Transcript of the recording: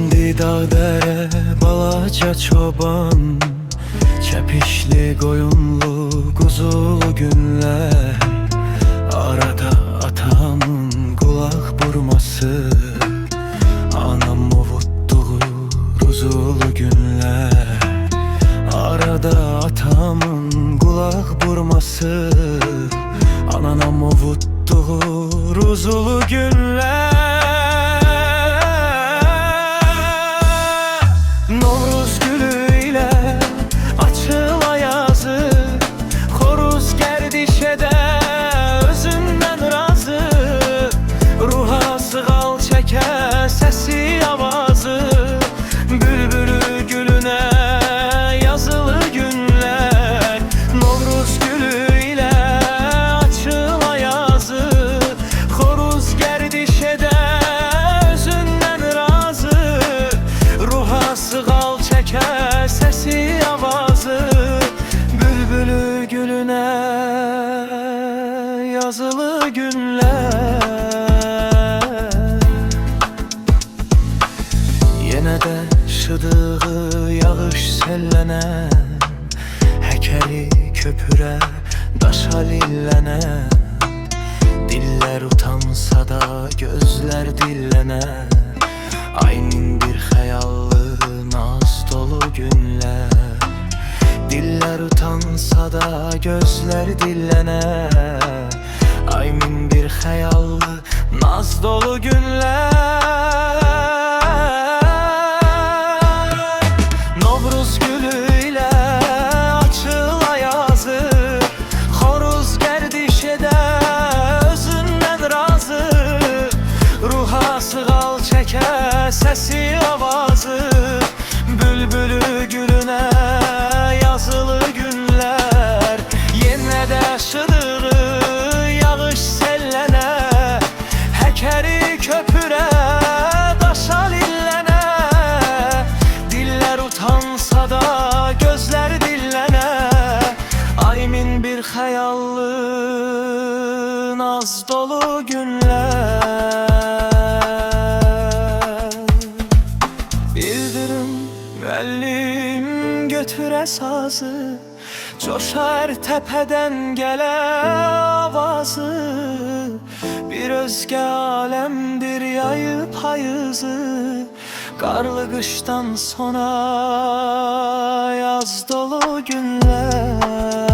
Endi dağ dere balaca çoban, çepişli koyunlu kuzulu günler. Arada atamın kulak burması, anam ovuttuğu ruzulu günler. Arada atamın kulak burması, anam ovuttuğu ruzulu günler. Novruz gülüyle açıla yazı, xoruz gərdişədə özündən razı. Ruha sığal çəkə səsi avazı, bülbülü gülünə yazılı günlər. Novruz gülüyle açıla yazı, xoruz gərdişədə özündən razı. Ruha sığal çəkə səsi avazı, bülbülü gülünə yazılı günlər. Yenə də şıdığı yağış səllənə, həkəli köpürə daşa lillənə. Dillər utansa da gözlər dillənə, aynin bir xəyallı naz dolu günlər. Diller utansa da gözler dillənə, aynin bir xəyallı naz dolu günlər. Novruz gülüyle açıla yazı, xoruz gərdişədə özündən razı. Ruha sığal çəkə səsi avazı, bülbülü gülünə yazılı günlər. Yenə də şıdığı yağış səllənə, həkəri köpürə daşa lillənə. Dillər utansa da gözlər dillənə, aymin bir xəyallı naz dolu günlər. Müəllim götürə sazı, coşar təpədən gələ avazı. Bir özgə aləmdir yayı payızı, qarlı qışdan sonra yaz dolu günlər.